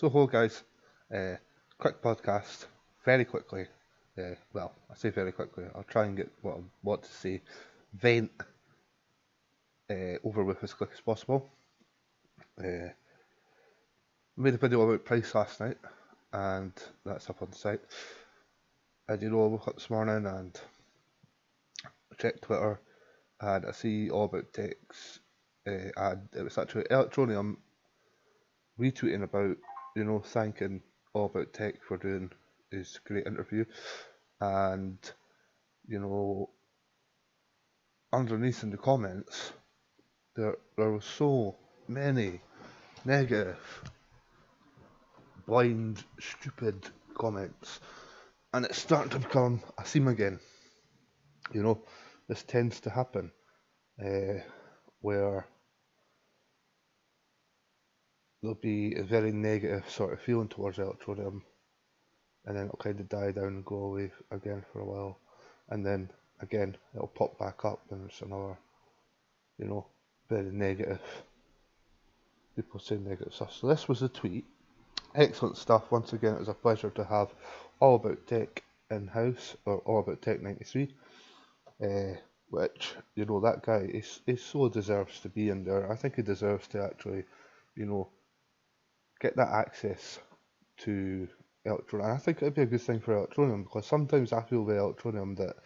So hello guys, quick podcast, very quickly. Well, I say very quickly. I'll try and get what I want to say, vent over with as quick as possible. Uh, Made a video about price last night, and that's up on the site. And I woke up this morning and checked Twitter, and I see all about techs, and it was actually Electronium retweeting about, thanking all about tech for doing his great interview, and you know, underneath in the comments, there were so many negative, blind, stupid comments, and it's starting to become a theme again. This tends to happen, where there'll be a very negative sort of feeling towards Electronium, and then it'll kind of die down and go away again for a while, and then again it'll pop back up, and it's another, very negative. People saying negative stuff. So this was a tweet. Excellent stuff. Once again, it was a pleasure to have All About Tech in house, or All About Tech 93. Which, that guy is so deserves to be in there. I think he deserves to actually, get that access to Electronium. And I think it'd be a good thing for Electronium, because sometimes I feel with Electronium that,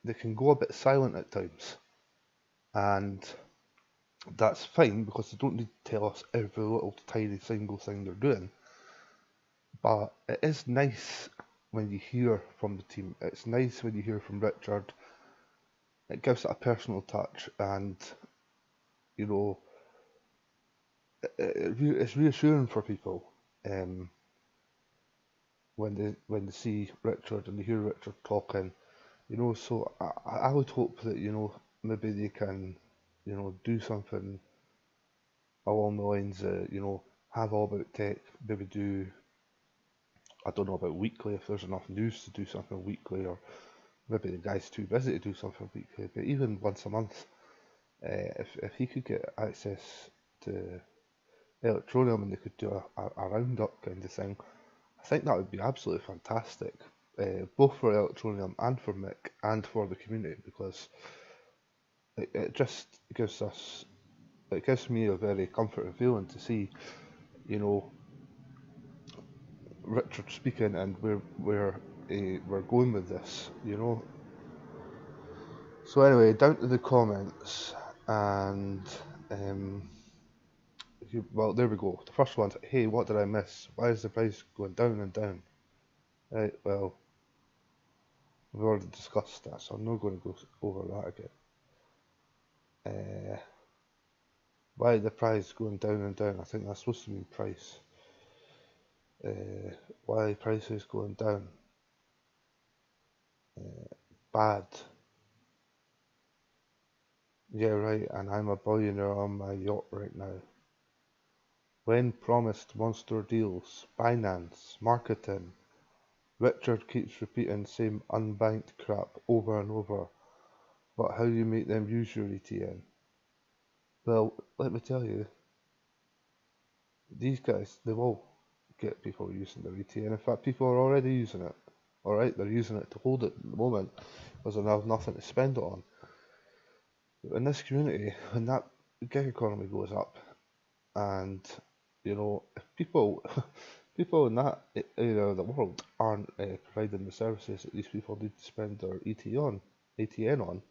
they can go a bit silent at times. And that's fine, because they don't need to tell us every little tiny single thing they're doing. But it is nice when you hear from the team. It's nice when you hear from Richard. It gives it a personal touch, and it's reassuring for people when they see Richard and they hear Richard talking. So I would hope that maybe they can do something along the lines of have All About Tech, maybe do, I don't know about weekly, if there's enough news to do something weekly, or maybe the guy's too busy to do something weekly, but even once a month, if he could get access to Electronium and they could do a roundup kind of thing, I think that would be absolutely fantastic, both for Electronium and for Mick and for the community, because it just gives us, it gives me a very comforting feeling to see, Richard speaking and where we're going with this, So anyway, down to the comments, and well, there we go. The first one's, hey, what did I miss? Why is the price going down and down? Right, well, we've already discussed that, so I'm not going to go over that again. Why the price going down and down? I think that's supposed to mean price. Why price is going down? Bad. Yeah, right, and I'm a billionaire on my yacht right now. When promised monster deals, Binance, marketing. Richard keeps repeating same unbanked crap over and over, but how you make them use your ETN? Well, let me tell you, these guys, they will get people using their ETN. In fact, people are already using it. Alright, they're using it to hold it at the moment, because they have nothing to spend it on. But in this community, when that gig economy goes up, and if people in that area of the world aren't providing the services that these people need to spend their ETN on,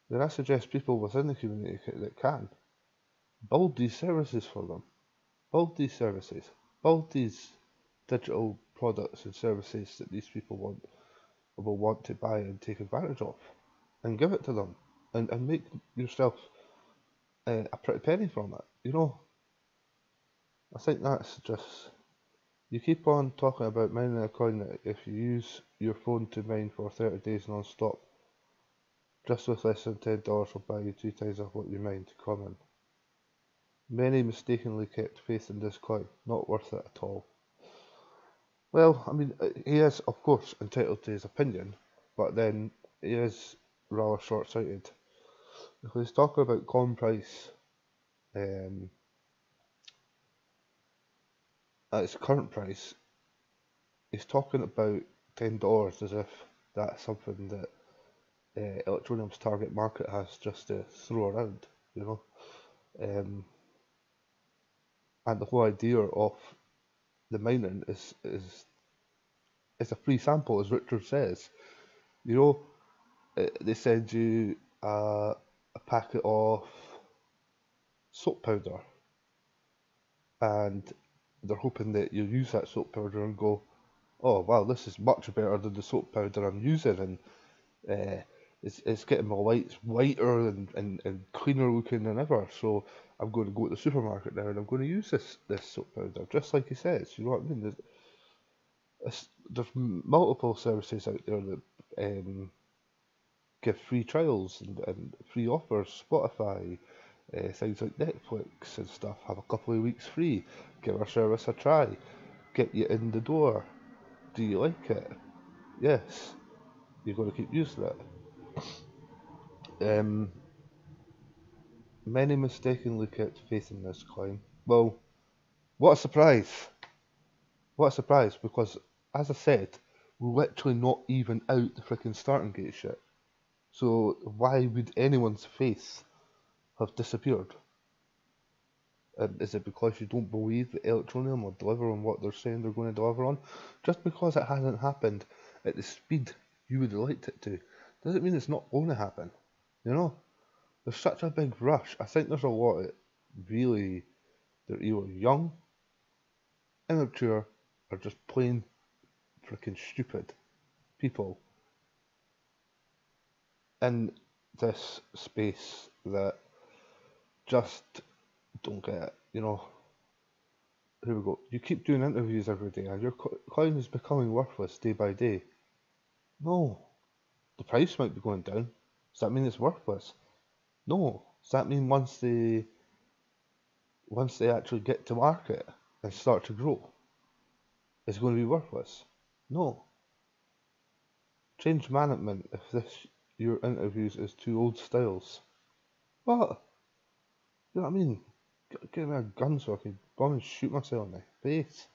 then I suggest people within the community that can build these services for them. Build these services. Build these digital products and services that these people will want to buy and take advantage of, and give it to them, and make yourself a pretty penny from it. I think that's just, you keep on talking about mining a coin that if you use your phone to mine for 30 days non-stop, just with less than $10 will buy you 2 times of what you mined common. Many mistakenly kept faith in this coin, not worth it at all. Well, I mean, he is, of course, entitled to his opinion, but then he is rather short-sighted. If he's talking about coin price um, at its current price, he's talking about $10 as if that's something that Electronium's target market has just to throw around, you know. And the whole idea of the mining is a free sample, as Richard says. You know, they send you a packet of soap powder, and they're hoping that you'll use that soap powder and go, oh wow, this is much better than the soap powder I'm using, and it's getting my whites whiter and cleaner looking than ever. So I'm going to go to the supermarket now and I'm going to use this soap powder, just like he says. You know what I mean? There's multiple services out there that give free trials and free offers. Spotify, things like Netflix and stuff have a couple of weeks free. Give our service a try. Get you in the door. Do you like it? Yes. You're going to keep using it. Many mistakenly kept faith in this coin. Well, what a surprise! What a surprise, because, as I said, we're literally not even out the freaking starting gate shit. So why would anyone's faith have disappeared? And is it because you don't believe that Electronium will deliver on what they're saying they're going to deliver on? Just because it hasn't happened at the speed you would have liked it to, doesn't mean it's not going to happen. You know? There's such a big rush. I think there's a lot of really, they're either young, immature, or just plain freaking stupid people in this space that just don't get it. You know, here we go. You keep doing interviews every day and your coin is becoming worthless day by day. No, the price might be going down. Does that mean it's worthless? No. Does that mean once they actually get to market and start to grow, it's going to be worthless? No. Change management if this your interviews is too old styles. What? You know what I mean? Get me a gun so I can bomb and shoot myself in the face.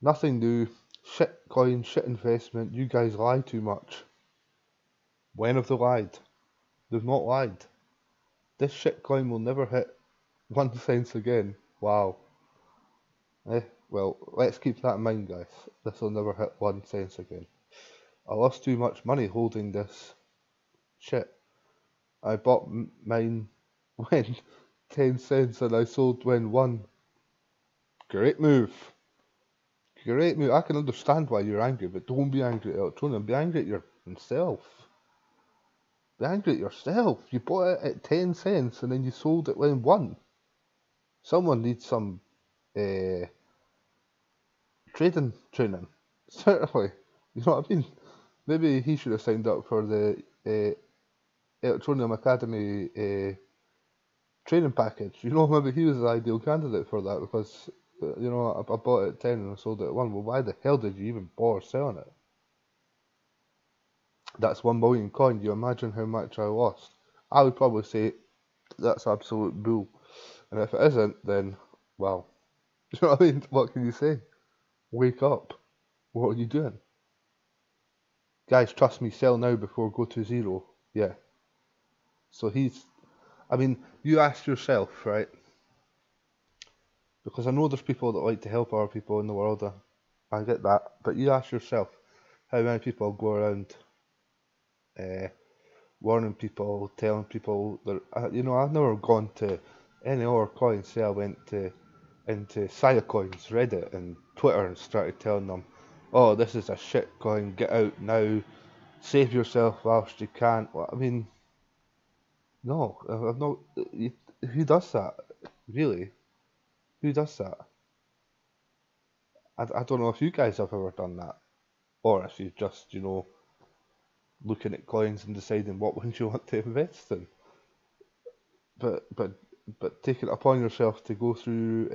Nothing new. Shit coin, shit investment. You guys lie too much. When have they lied? They've not lied. This shit coin will never hit 1 cent again. Wow. Well, let's keep that in mind, guys. This will never hit 1 cent again. I lost too much money holding this shit. I bought mine when 10 cents and I sold when 1. Great move. Great move. I can understand why you're angry, but don't be angry at Electronium. Be angry at yourself. Be angry at yourself. You bought it at 10 cents and then you sold it when 1. Someone needs some trading training. Certainly. You know what I mean? Maybe he should have signed up for the Electronium Academy training package. You know, maybe he was the ideal candidate for that because, you know, I bought it at 10 and I sold it at 1. Well, why the hell did you even bother selling it? That's 1 million coin. Do you imagine how much I lost? I would probably say that's absolute bull. And if it isn't, then, well, you know what I mean? What can you say? Wake up. What are you doing? Guys, trust me, sell now before go to 0. Yeah. So I mean, you ask yourself, right? Because I know there's people that like to help other people in the world. I get that. But you ask yourself, how many people go around warning people, telling people that, you know, I've never gone to any other coin. Say I went into Siacoin's Reddit and Twitter and started telling them, oh, this is a shit coin, get out now, save yourself whilst you can. Well, I mean, no, I've not. Who does that? Really? Who does that? I don't know if you guys have ever done that, or if you just, you know, looking at coins and deciding what ones you want to invest in. But take it upon yourself to go through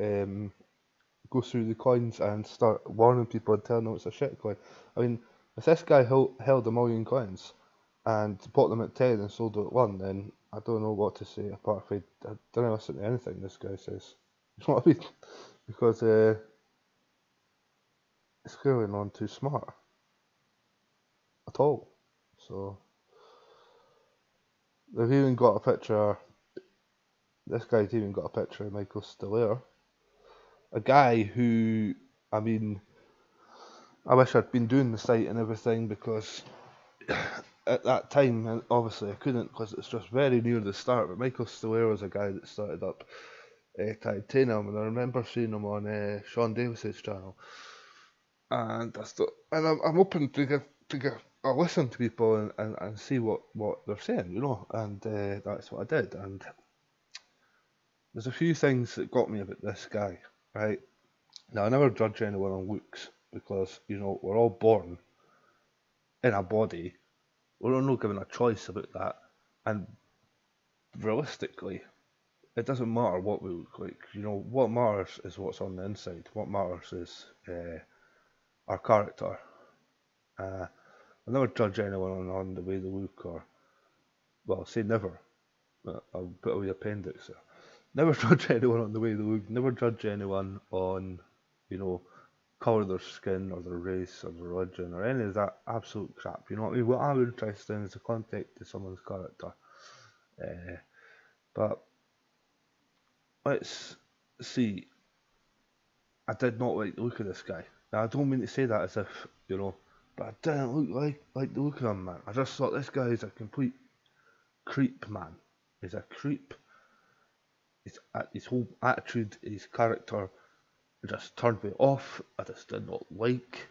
the coins and start warning people and telling them it's a shit coin. I mean, if this guy held 1 million coins and bought them at 10 and sold them at 1, then I don't know what to say apart from I don't listen to anything this guy says. You know what I mean? Because it's clearly not too smart at all. So they've even got a picture. This guy's even got a picture of Michael Stillaire, a guy who, I mean, I wish I'd been doing the site and everything because at that time, and obviously I couldn't because it's just very near the start. But Michael Stillaire was a guy that started up Titanium, and I remember seeing him on Sean Davis's channel, and I'm open to give a listen to people and see what they're saying, you know, and that's what I did. And there's a few things that got me about this guy, right? Now I never judge anyone on looks because you know we're all born in a body. We're all not given a choice about that, and realistically, it doesn't matter what we look like. You know, what matters is what's on the inside. What matters is our character. I never judge anyone on the way they look, or well, I'll say never. I'll put away appendix there. Never judge anyone on the way they look. Never judge anyone on, you know, colour of their skin or their race or their religion or any of that absolute crap. You know what I mean? What I'm interested in is the context of someone's character. But let's see. I did not like the look of this guy. Now I don't mean to say that as if, you know, but I didn't look like the look of him, man. I just thought this guy is a complete creep, man. He's a creep. His whole attitude, his character, just turned me off. I just did not like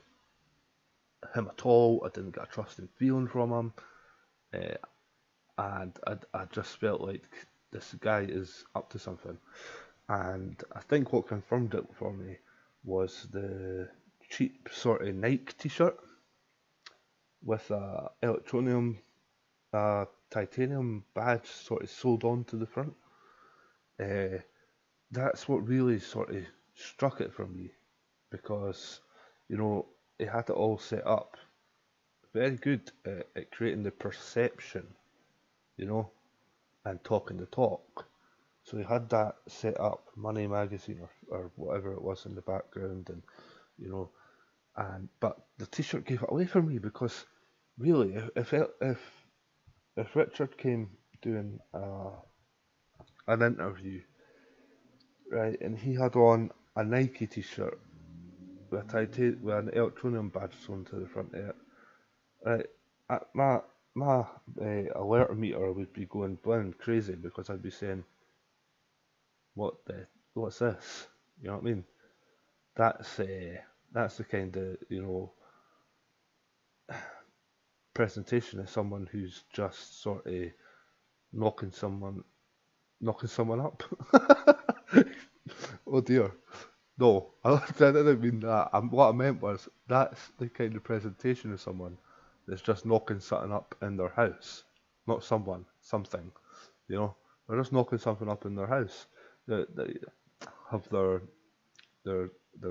him at all. I didn't get a trusting feeling from him, and I just felt like this guy is up to something. And I think what confirmed it for me was the cheap sort of Nike t-shirt with a electronium, titanium badge sort of sewed onto the front. That's what really sort of struck it for me because, you know, it had it all set up. Very good at creating the perception, you know, and talking the talk. So he had that set up, Money Magazine or whatever it was in the background, and you know, and but the T-shirt gave it away for me because really, if Richard came doing an interview, right, and he had on a Nike T-shirt with with an electronium badge sewn to the front of it, right, my alert meter would be going blind crazy because I'd be saying, what's this? You know what I mean? That's the kind of, you know, presentation of someone who's just sort of knocking someone up. Oh dear. No, I didn't mean that. What I meant was that's the kind of presentation of someone that's just knocking something up in their house, not something. You know, they're just knocking something up in their house. They have their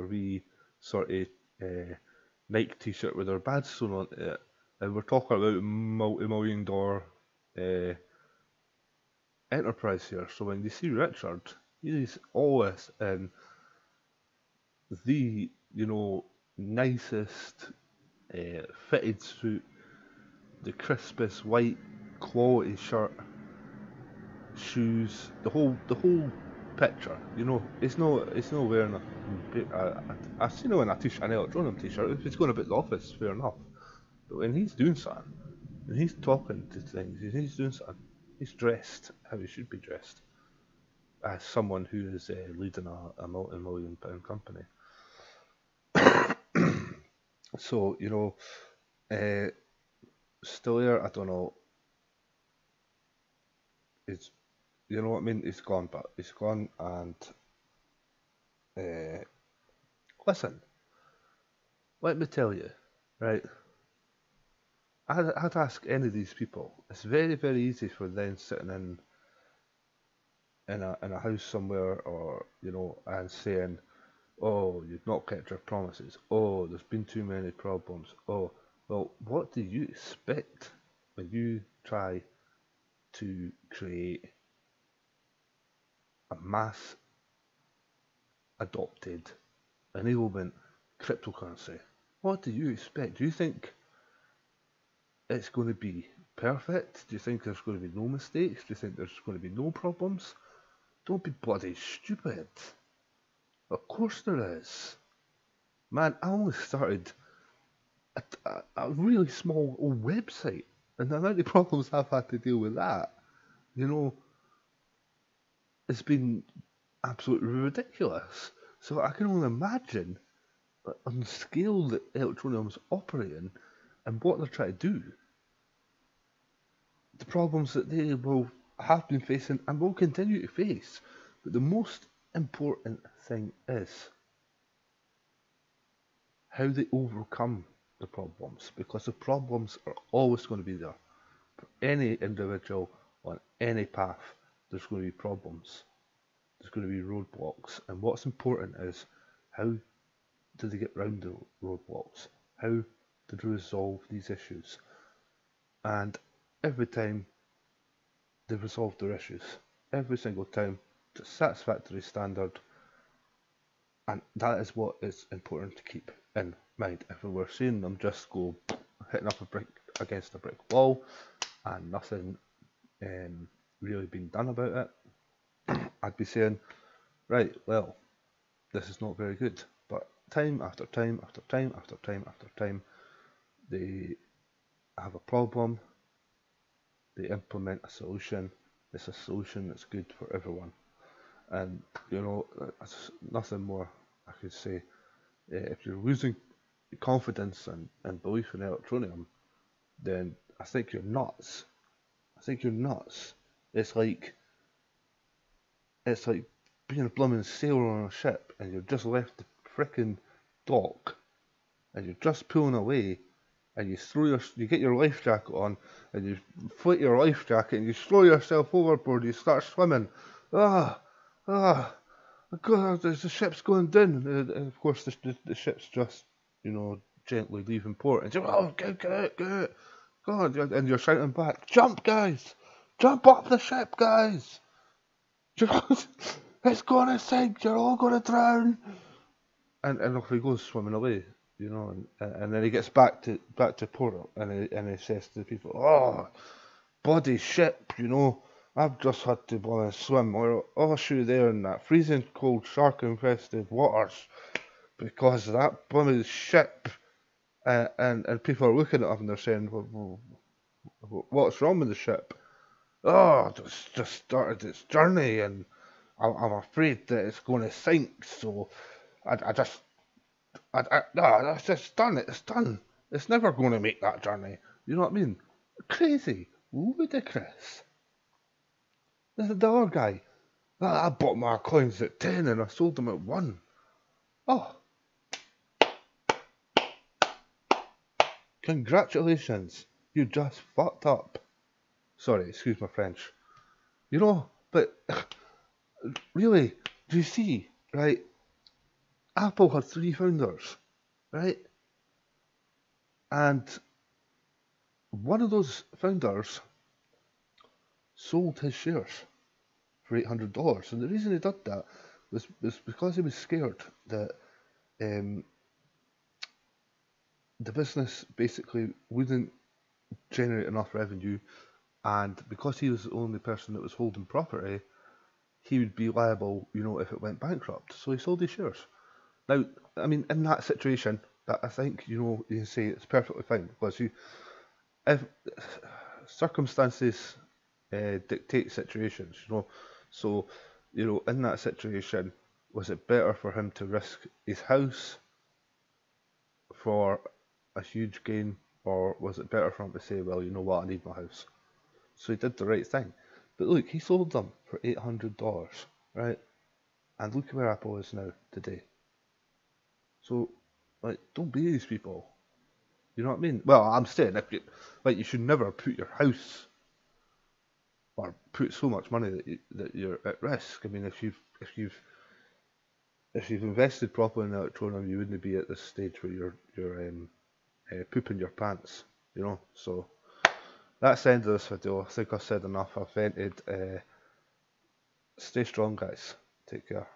wee sort of Nike T-shirt with their badge sewn on it, and we're talking about multi-million dollar uh, enterprise here. So when you see Richard, he's always in the, you know, nicest fitted suit, the crispest white quality shirt, shoes, the whole picture. You know, it's no wearing I've seen him in a t-shirt, an electronic t-shirt. If he's going about the office, fair enough. But when he's doing something, when he's talking to things, when he's doing something, he's dressed how he should be dressed as someone who is leading a multi-million pound company. So, you know, still here, I don't know. It's, you know what I mean? He's gone, but he's gone. And listen, let me tell you, right? I'd ask any of these people. It's very, very easy for them sitting in a house somewhere, or you know, and saying, "Oh, you've not kept your promises. Oh, there's been too many problems. Oh, well, what do you expect when you try to create a mass adopted enablement cryptocurrency. What do you expect? Do you think it's going to be perfect? Do you think there's going to be no mistakes? Do you think there's going to be no problems? Don't be bloody stupid. Of course there is. Man, I only started a really small old website, and the amount of problems I've had to deal with that, you know, it's been absolutely ridiculous. So I can only imagine on the scale that Electroneum's operating and what they're trying to do, the problems that they will have been facing and will continue to face. But the most important thing is how they overcome the problems, because the problems are always going to be there. For any individual on any path, there's going to be problems. There's going to be roadblocks. And what's important is how do they get round the roadblocks? How do they resolve these issues? And every time they resolve their issues, every single time to a satisfactory standard, and that is what is important to keep in mind. If we were seeing them just go hitting up a brick against a brick wall and nothing really being done about it, I'd be saying, right, well, this is not very good. But time after time after time after time after time, they have a problem, they implement a solution. It's a solution that's good for everyone. And, you know, there's nothing more I could say. If you're losing confidence and belief in Electronium, then I think you're nuts. I think you're nuts. It's like being a blooming sailor on a ship and you've just left the frickin' dock and you're just pulling away and you get your life jacket on and you flit your life jacket and you throw yourself overboard, you start swimming. God, the ship's going down. And of course the ship's just, you know, gently leaving port and you're, get it. God, and you're shouting back, jump guys! Jump off the ship guys! It's gonna sink, you're all gonna drown! And off he goes swimming away, you know, and then he gets back to port and he says to the people, oh, bloody ship, you know, I've just had to swim all through there in that freezing cold shark infested waters because of that bloody ship. And people are looking at him and they're saying, well, what's wrong with the ship? Oh, it's just started its journey and I'm afraid that it's going to sink, so it's just done, it's done. It's never going to make that journey. You know what I mean? Crazy. Ludicrous. This is the other guy. I bought my coins at 10 and I sold them at 1. Oh. Congratulations. You just fucked up. Sorry, excuse my French. You know, but really, do you see, right? Apple had 3 founders, right? And one of those founders sold his shares for $800. And the reason he did that was because he was scared that the business basically wouldn't generate enough revenue, and because he was the only person that was holding property, he would be liable, you know, if it went bankrupt. So he sold his shares. Now, I mean, in that situation, that I think, you know, you can say it's perfectly fine, because if circumstances dictate situations, you know, so, you know, in that situation, was it better for him to risk his house for a huge gain, or was it better for him to say, well, you know what, I need my house? So he did the right thing. But look, he sold them for $800, right? And look where Apple is now, today. So, like, don't be these people. You know what I mean? Well, I'm saying, you should never put your house or put so much money that you're at risk. I mean, if you've invested properly in Electroneum, you wouldn't be at this stage where you're pooping your pants, you know. So that's the end of this video. I think I've said enough. I've vented. Stay strong, guys. Take care.